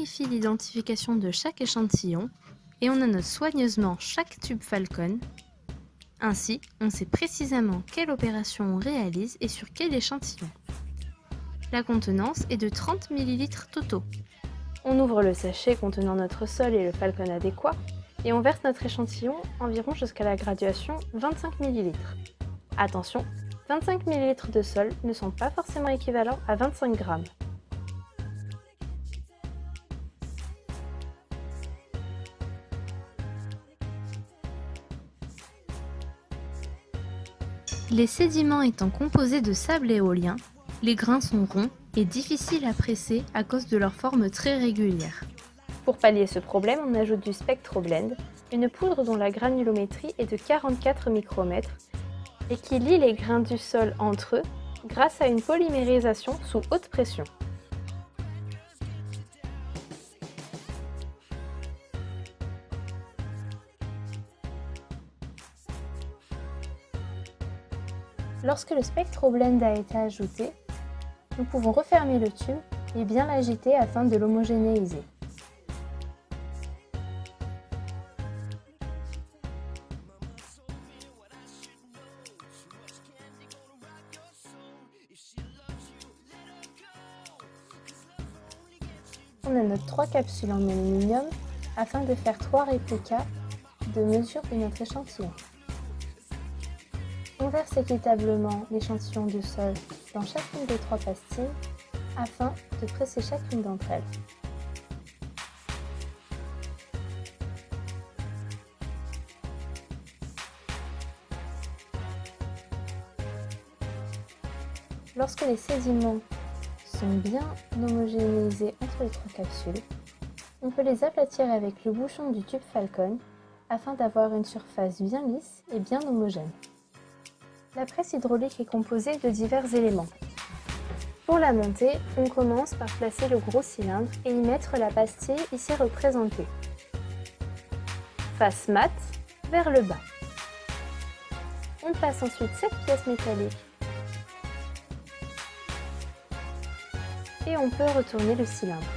vérifie l'identification de chaque échantillon et on annote soigneusement chaque tube Falcon. Ainsi, on sait précisément quelle opération on réalise et sur quel échantillon. La contenance est de 30 ml totaux. On ouvre le sachet contenant notre sol et le Falcon adéquat et on verse notre échantillon environ jusqu'à la graduation 25 ml. Attention, 25 ml de sol ne sont pas forcément équivalents à 25 g. Les sédiments étant composés de sable éolien, les grains sont ronds et difficiles à presser à cause de leur forme très régulière. Pour pallier ce problème, on ajoute du SpectroBlend, une poudre dont la granulométrie est de 44 micromètres et qui lie les grains du sol entre eux grâce à une polymérisation sous haute pression. Lorsque le SpectroBlend a été ajouté, nous pouvons refermer le tube et bien l'agiter afin de l'homogénéiser. On annote 3 capsules en aluminium afin de faire 3 réplicas de mesure de notre échantillon. On verse équitablement l'échantillon de sol dans chacune des 3 pastilles afin de presser chacune d'entre elles. Lorsque les sédiments sont bien homogénéisés entre les 3 capsules, on peut les aplatir avec le bouchon du tube Falcon afin d'avoir une surface bien lisse et bien homogène. La presse hydraulique est composée de divers éléments. Pour la monter, on commence par placer le gros cylindre et y mettre la pastille ici représentée. Face mat vers le bas. On place ensuite cette pièce métallique et on peut retourner le cylindre.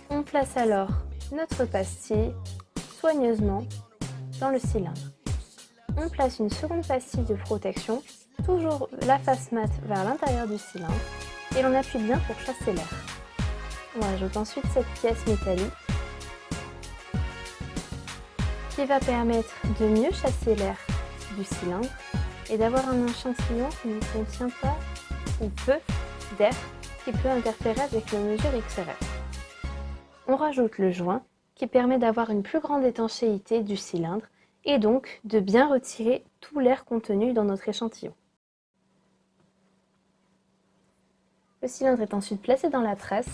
On place alors notre pastille soigneusement dans le cylindre. On place une seconde pastille de protection, toujours la face mat vers l'intérieur du cylindre, et l'on appuie bien pour chasser l'air. On ajoute ensuite cette pièce métallique qui va permettre de mieux chasser l'air du cylindre et d'avoir un échantillon qui ne contient pas ou peu d'air qui peut interférer avec les mesures XRF. On rajoute le joint qui permet d'avoir une plus grande étanchéité du cylindre et donc de bien retirer tout l'air contenu dans notre échantillon. Le cylindre est ensuite placé dans la presse.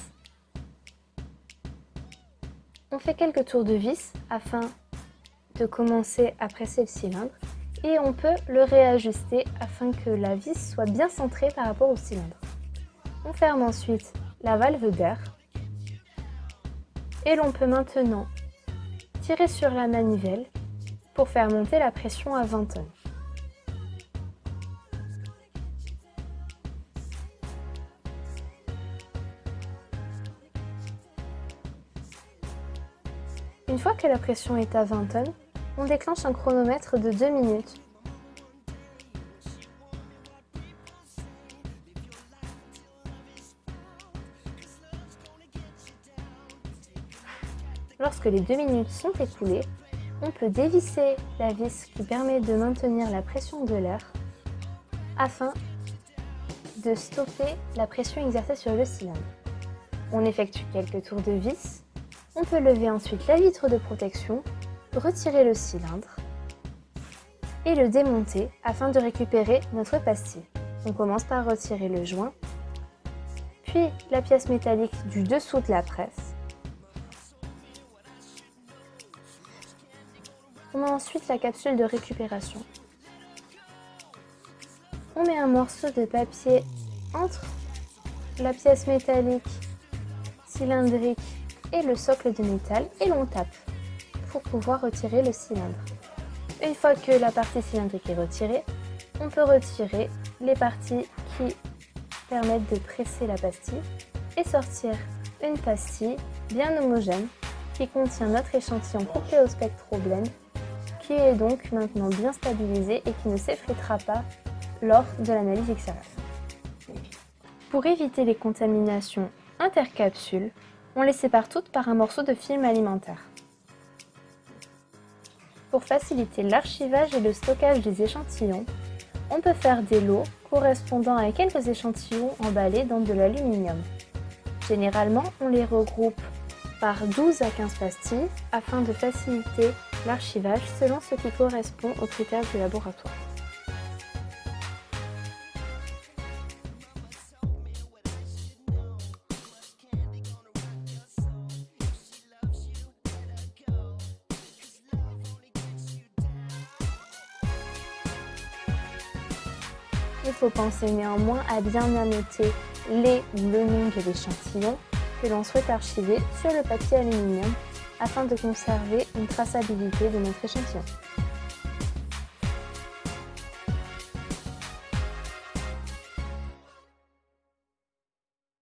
On fait quelques tours de vis afin de commencer à presser le cylindre et on peut le réajuster afin que la vis soit bien centrée par rapport au cylindre. On ferme ensuite la valve d'air et l'on peut maintenant tirer sur la manivelle pour faire monter la pression à 20 tonnes. Une fois que la pression est à 20 tonnes, on déclenche un chronomètre de 2 minutes. Lorsque les 2 minutes sont écoulées, on peut dévisser la vis qui permet de maintenir la pression de l'air afin de stopper la pression exercée sur le cylindre. On effectue quelques tours de vis. On peut lever ensuite la vitre de protection, retirer le cylindre et le démonter afin de récupérer notre pastille. On commence par retirer le joint, puis la pièce métallique du dessous de la presse. On met ensuite la capsule de récupération. On met un morceau de papier entre la pièce métallique cylindrique et le socle de métal et l'on tape pour pouvoir retirer le cylindre. Une fois que la partie cylindrique est retirée, on peut retirer les parties qui permettent de presser la pastille et sortir une pastille bien homogène qui contient notre échantillon couplé au SpectroBlend, qui est donc maintenant bien stabilisé et qui ne s'effritera pas lors de l'analyse extérieure. Pour éviter les contaminations intercapsules, on les sépare toutes par un morceau de film alimentaire. Pour faciliter l'archivage et le stockage des échantillons, on peut faire des lots correspondant à quelques échantillons emballés dans de l'aluminium. Généralement, on les regroupe par 12 à 15 pastilles afin de faciliter l'archivage selon ce qui correspond aux critères du laboratoire. Il faut penser néanmoins à bien annoter les ou le nom de l'échantillon que l'on souhaite archiver sur le papier aluminium afin de conserver une traçabilité de notre échantillon.